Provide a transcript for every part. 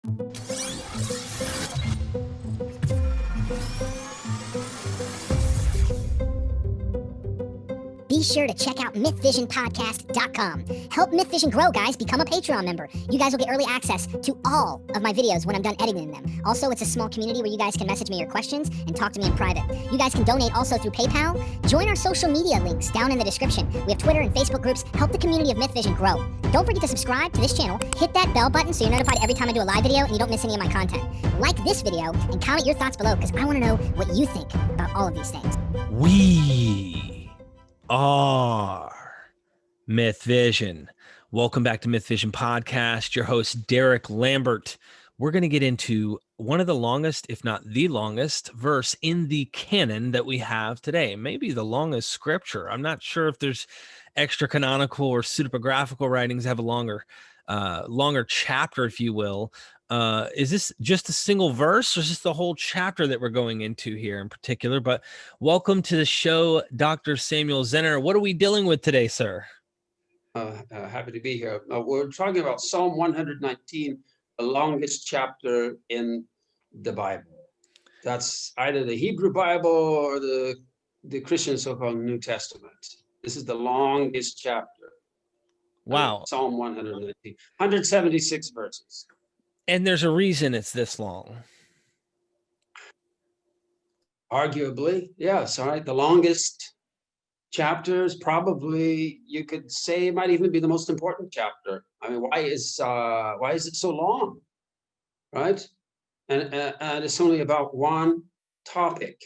Be sure to check out MythVisionPodcast.com. Help MythVision grow, guys. Become a Patreon member. You guys will get early access to all of my videos when I'm done editing them. Also, it's a small community where you guys can message me your questions and talk to me in private. You guys can donate also through PayPal. Join our social media links down in the description. We have Twitter and Facebook groups. Help the community of MythVision grow. Don't forget to subscribe to this channel. Hit that bell button so you're notified every time I do a live video and you don't miss any of my content. Like this video and comment your thoughts below because I want to know what you think about all of these things. We are MythVision. Welcome back to MythVision Podcast. Your host, Derek Lambert. We're going to get into one of the longest, if not the longest, verse in the canon that we have today. Maybe the longest scripture. I'm not sure if there's extra canonical or pseudepigraphical writings that have a longer chapter, if you will. Is this just a single verse or is this the whole chapter that we're going into here in particular? But welcome to the show, Dr. Samuel Zinner. What are we dealing with today, sir? Happy to be here. We're talking about Psalm 119, the longest chapter in the Bible. That's either the Hebrew Bible or the Christian so-called New Testament. This is the longest chapter. Wow. Psalm 119, 176 verses. And there's a reason it's this long. Arguably, yes. All right. The longest chapters, probably you could say might even be the most important chapter. I mean, why is it so long? Right? And it's only about one topic.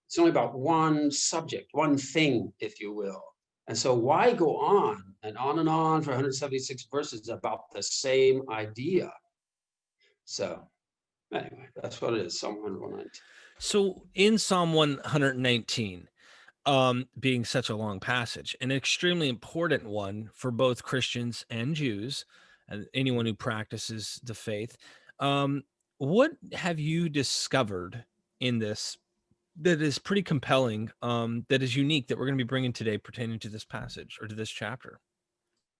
It's only about one subject, one thing, if you will. And so why go on and on for 176 verses about the same idea? So anyway, that's what it is, Psalm 119. So in Psalm 119, being such a long passage, an extremely important one for both Christians and Jews, and anyone who practices the faith, what have you discovered in this that is pretty compelling, that is unique, that we're going to be bringing today pertaining to this passage or to this chapter?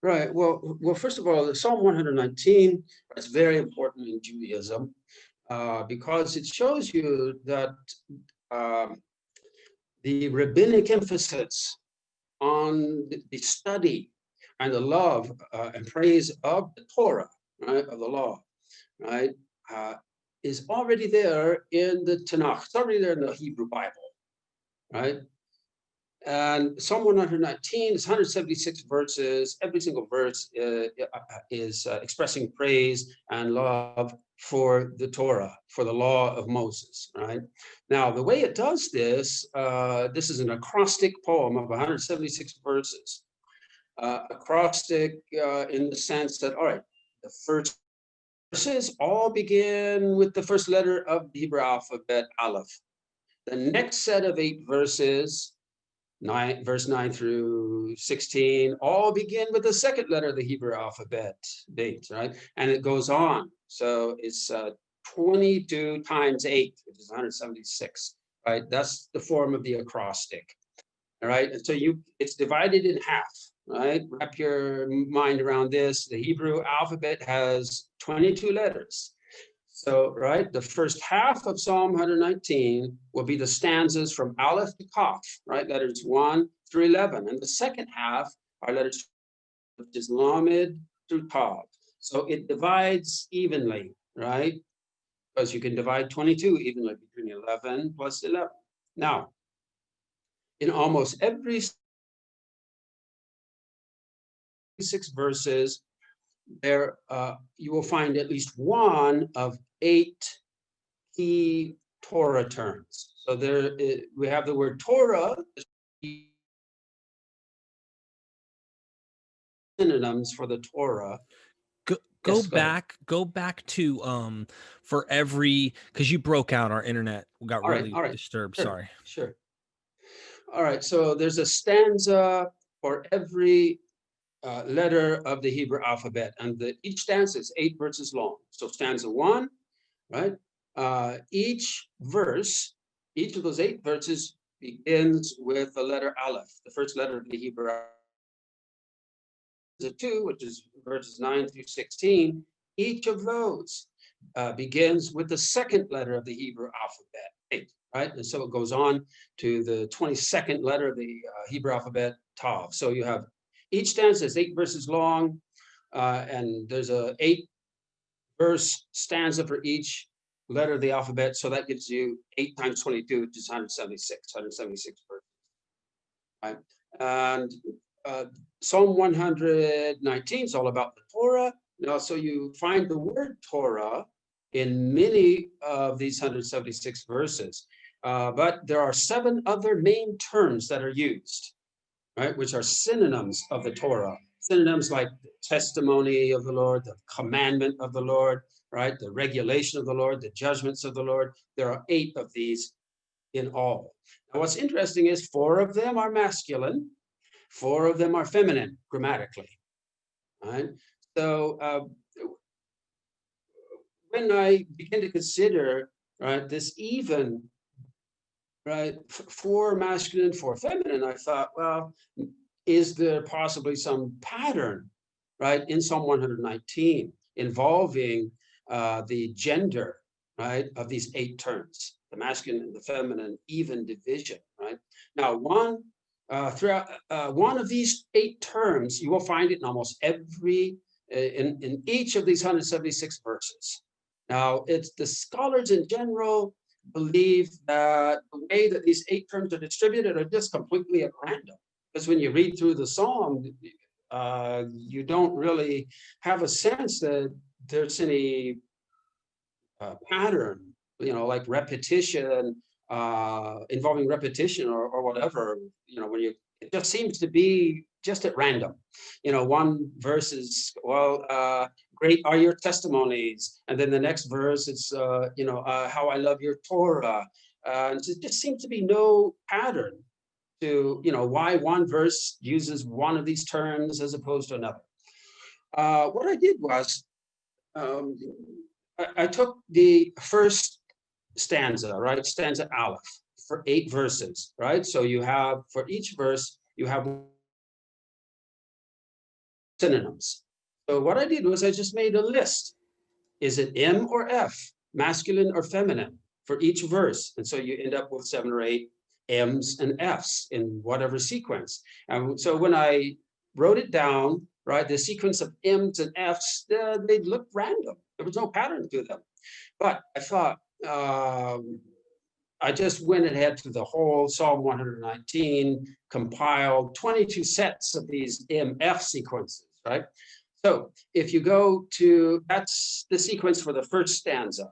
Right. Well, first of all, the Psalm 119 is very important in Judaism because it shows you that the rabbinic emphasis on the study and the love and praise of the Torah, right, of the law, right, is already there in the Tanakh. It's already there in the Hebrew Bible, right? And Psalm 119 is 176 verses. Every single verse is expressing praise and love for the Torah, for the law of Moses, right? Now, the way it does this, this is an acrostic poem of 176 verses. Acrostic in the sense that, all right, the first verses all begin with the first letter of the Hebrew alphabet, Aleph. The next set of 8 verses, verse 9 through 16, all begin with the second letter of the Hebrew alphabet, Bet, right? And it goes on. So it's 22 times 8, which is 176, right? That's the form of the acrostic, all right? And so it's divided in half, right? Wrap your mind around this. The Hebrew alphabet has 22 letters. So, right, the first half of Psalm 119 will be the stanzas from Aleph to Kaf, right, letters 1 through 11. And the second half are letters, which is Lamed through Tav. So it divides evenly, right? Because you can divide 22 evenly between 11 plus 11. Now, in almost every 6 verses, there you will find at least one of 8 key Torah terms. So we have the word Torah, synonyms for the Torah. Go back to for every, because you broke out, our internet got really disturbed. Sure, sorry. Sure. All right. So there's a stanza for every letter of the Hebrew alphabet, and each stanza is 8 verses long. So stanza 1, right? Each verse, each of those 8 verses begins with the letter Aleph, the first letter of the Hebrew alphabet. The 2, which is verses 9 through 16, each of those begins with the second letter of the Hebrew alphabet, 8, right? And so it goes on to the 22nd letter of the Hebrew alphabet, Tav. So you have each stanza is 8 verses long, and there's a 8-verse stanza for each letter of the alphabet. So that gives you 8 times 22, which is 176 verses, right? And Psalm 119 is all about the Torah. Now, so you find the word Torah in many of these 176 verses, but there are 7 other main terms that are used, right, which are synonyms of the Torah. Synonyms like the testimony of the Lord, the commandment of the Lord, right, the regulation of the Lord, the judgments of the Lord. There are 8 of these in all. Now, what's interesting is 4 of them are masculine, 4 of them are feminine grammatically, right? So when I begin to consider, right, this even, right, 4 masculine, 4 feminine, I thought, well, is there possibly some pattern, right, in Psalm 119 involving the gender, right, of these 8 terms, the masculine and the feminine, even division, right? Now, throughout one of these 8 terms, you will find it in almost every, in each of these 176 verses. Now, it's the scholars in general believe that the way that these 8 terms are distributed are just completely at random. Because when you read through the psalm, you don't really have a sense that there's any pattern, like repetition, involving repetition or whatever. It just seems to be just at random. One verse is, well, great are your testimonies, and then the next verse it's, how I love your Torah. And it just seems to be no pattern to, why one verse uses one of these terms as opposed to another. What I did was, I took the first stanza, right? Stanza Aleph for 8 verses, right? So you have, for each verse, you have synonyms. So what I did was I just made a list. Is it M or F, masculine or feminine, for each verse? And so you end up with 7 or 8 M's and F's in whatever sequence. And so when I wrote it down, right, the sequence of M's and F's, they looked random. There was no pattern to them. But I thought, I just went ahead through the whole Psalm 119, compiled 22 sets of these MF sequences, right? So if you go to, that's the sequence for the first stanza,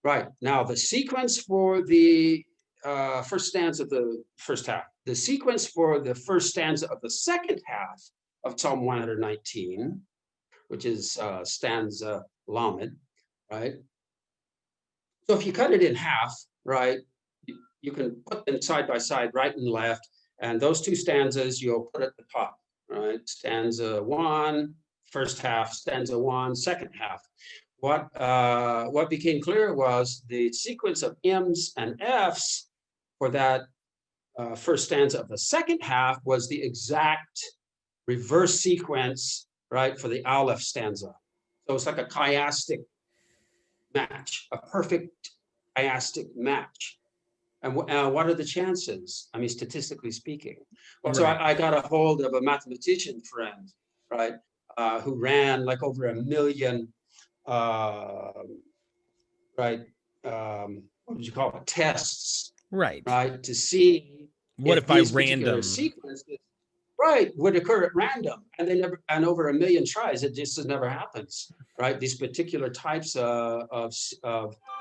right? Now the sequence for the first stanza of the first half, the sequence for the first stanza of the second half of Psalm 119, which is stanza Lamed, right? So if you cut it in half, right, you can put them side by side, right and left, and those 2 stanzas you'll put at the top, right? Stanza 1, first half, stanza 1, second half. What became clear was the sequence of M's and F's for that first stanza of the second half was the exact reverse sequence, right, for the Aleph stanza. So it's like a chiastic match, a perfect chiastic match. And what are the chances? I mean, statistically speaking. Well, so I got a hold of a mathematician friend, right, who ran like over 1 million, what would you call it, tests, right, to see what if by random sequences, right, would occur at random, and they never, and over 1 million tries, it just never happens, right? These particular types of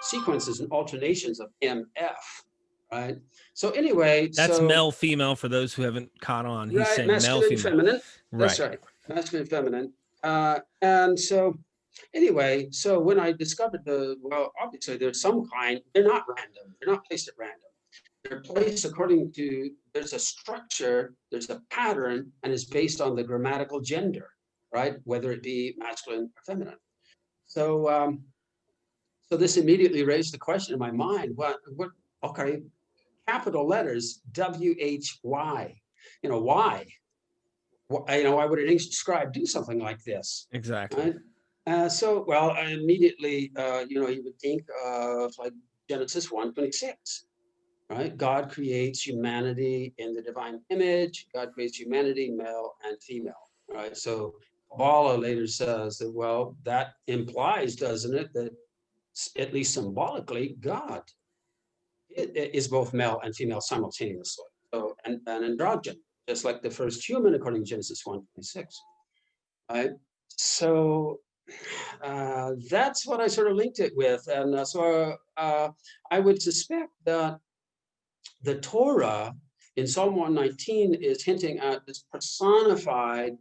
sequences and alternations of MF. Right. So anyway, that's male, female for those who haven't caught on. He's saying masculine, male, female, feminine. That's right. Masculine, feminine. And so anyway, so when I discovered obviously there's some kind, they're not random. They're not placed at random. They're placed according to, there's a structure, there's a pattern, and it's based on the grammatical gender, right? Whether it be masculine or feminine. So, so this immediately raised the question in my mind, okay, capital letters, WHY, why? Why would an ancient scribe do something like this? Exactly. Right? Well, I immediately, you would think of like Genesis 1:26, right? God creates humanity in the divine image. God creates humanity, male and female, right? So Kabbalah later says that, well, that implies, doesn't it, that at least symbolically, God is both male and female simultaneously. So, and androgyny, just like the first human, according to Genesis 1:26, right? So that's what I sort of linked it with. And I would suspect that the Torah in Psalm 119 is hinting at this personified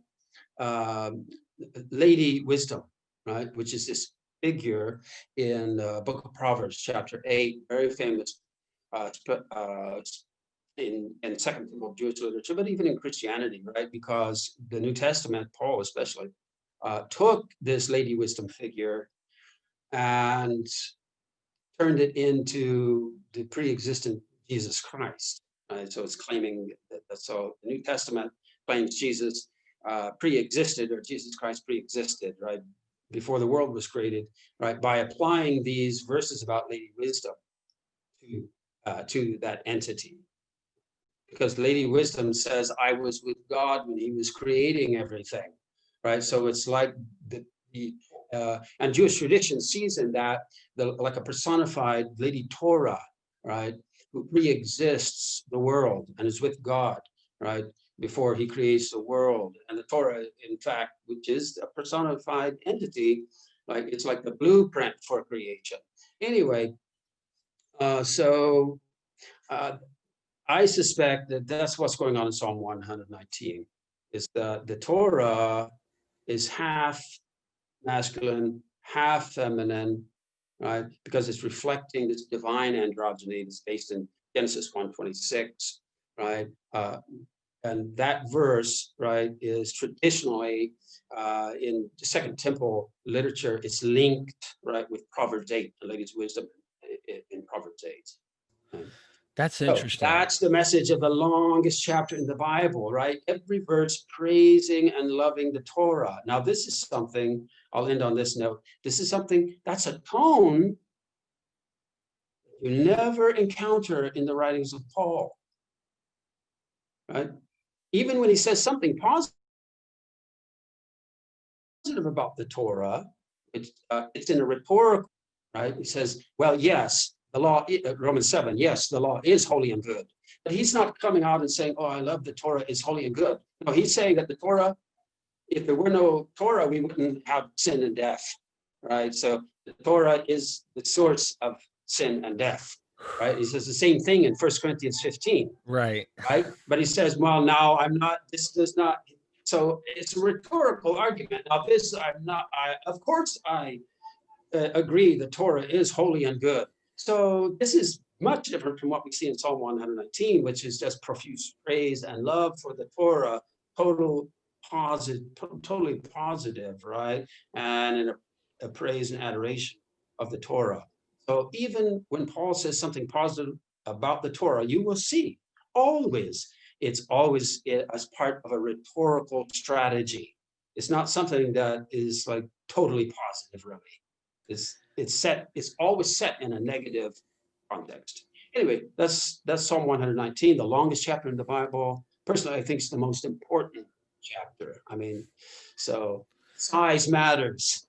lady wisdom, right? Which is this figure in the book of Proverbs, chapter 8, very famous in Second Temple Jewish literature, but even in Christianity, right? Because the New Testament, Paul especially, took this lady wisdom figure and turned it into the pre-existent Jesus Christ. Right? So it's claiming that, so the New Testament claims Jesus pre-existed, or Jesus Christ pre-existed, right, before the world was created, right, by applying these verses about Lady Wisdom to that entity. Because Lady Wisdom says, "I was with God when He was creating everything," right? So it's like and Jewish tradition sees in that like a personified Lady Torah, right, who pre-exists the world and is with God, right, before He creates the world. And the Torah, in fact, which is a personified entity, like it's like the blueprint for creation. Anyway, I suspect that that's what's going on in Psalm 119, is that the Torah is half masculine, half feminine, right? Because it's reflecting this divine androgyny that's based in Genesis 1:26, right? And that verse, right, is traditionally in the Second Temple literature, it's linked, right, with Proverbs 8, the lady's wisdom in Proverbs 8. Right? That's So interesting. that's the message of the longest chapter in the Bible, right? Every verse praising and loving the Torah. Now, this is something, I'll end on this note. This is something, that's a tone you never encounter in the writings of Paul, right? Even when he says something positive about the Torah, it's in a rhetorical, right? He says, well, yes, the law, Romans 7, yes, the law is holy and good. But he's not coming out and saying, oh, I love the Torah, it's holy and good. No, he's saying that the Torah, if there were no Torah, we wouldn't have sin and death, right? So the Torah is the source of sin and death, right? He says the same thing in 1 Corinthians 15, Right. right? But he says, well, now I'm not, this does not, so it's a rhetorical argument. Now this, of course I agree the Torah is holy and good. So this is much different from what we see in Psalm 119, which is just profuse praise and love for the Torah, totally positive, right? And in a praise and adoration of the Torah. So even when Paul says something positive about the Torah, you will see it's always as part of a rhetorical strategy. It's not something that is like totally positive, really. It's always set in a negative context. Anyway, that's Psalm 119, the longest chapter in the Bible. Personally, I think it's the most important chapter. I mean, so size matters.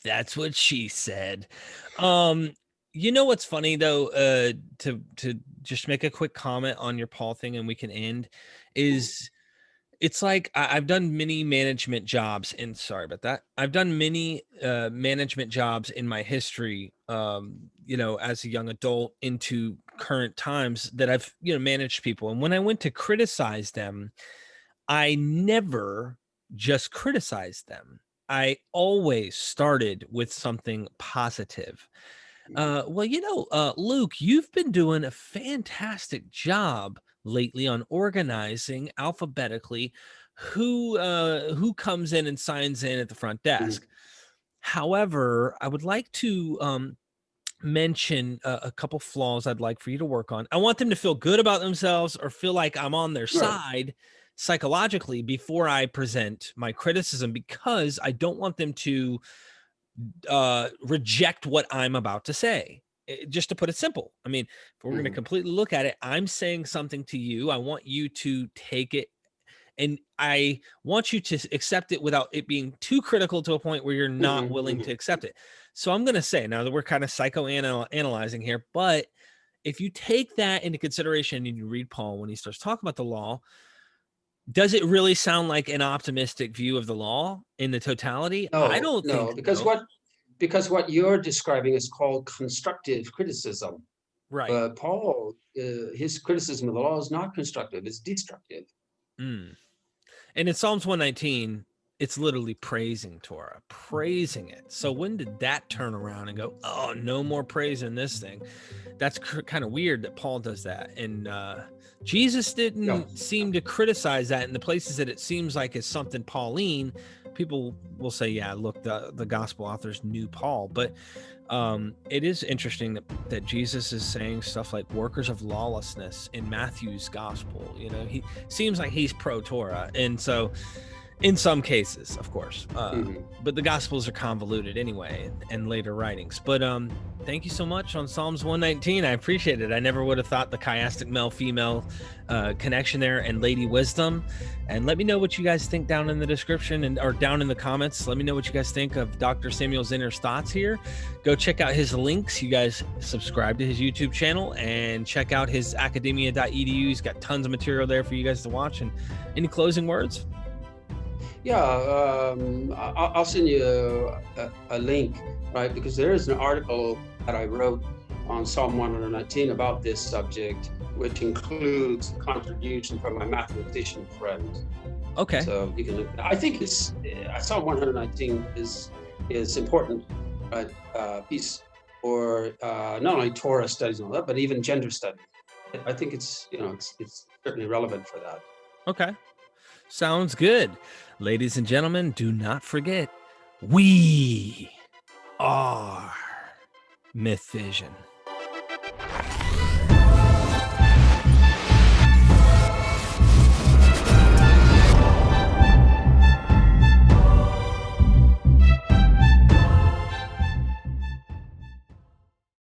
That's what she said. You know what's funny though, to just make a quick comment on your Paul thing and we can end, is it's like I've done many management jobs, and sorry about that. I've done many management jobs in my history, as a young adult into current times that I've, managed people. And when I went to criticize them, I never just criticized them. I always started with something positive. Luke, you've been doing a fantastic job lately on organizing alphabetically who comes in and signs in at the front desk. However, I would like to mention a couple flaws I'd like for you to work on. I want them to feel good about themselves or feel like I'm on their side, psychologically before I present my criticism, because I don't want them to reject what I'm about to say. Just to put it simple. I mean, if we're going to completely look at it, I'm saying something to you. I want you to take it, and I want you to accept it without it being too critical to a point where you're not willing to accept it. So I'm going to say, now that we're kind of psychoanalyzing here, but if you take that into consideration and you read Paul when he starts talking about the law, does it really sound like an optimistic view of the law in the totality? I don't think because so. what you're describing is called constructive criticism. Right. Paul, his criticism of the law is not constructive; it's destructive. And in Psalms 119, it's literally praising Torah, praising it. So when did that turn around and go, oh, no more praising this thing? That's kind of weird that Paul does that. And Jesus didn't seem to criticize that in the places that it seems like is something Pauline. People will say, yeah, look, the gospel authors knew Paul. But it is interesting that Jesus is saying stuff like workers of lawlessness in Matthew's gospel. You know, he seems like he's pro-Torah. And so in some cases, of course, but the gospels are convoluted anyway, and later writings. But thank you so much on Psalms 119. I appreciate it. I never would have thought the chiastic male-female connection there, and lady wisdom. And let me know what you guys think down in the description or down in the comments. Let me know what you guys think of Dr. Samuel Zinner's thoughts here. Go check out his links. You guys subscribe to his YouTube channel and check out his academia.edu. He's got tons of material there for you guys to watch. And any closing words? Yeah, I'll send you a link, right? Because there is an article that I wrote on Psalm 119 about this subject, which includes contribution from my mathematician friend. Okay. So you can. I think Psalm 119 is important, right? Piece for not only Torah studies and all that, but even gender studies. I think it's certainly relevant for that. Okay. Sounds good. Ladies and gentlemen, do not forget, we are MythVision.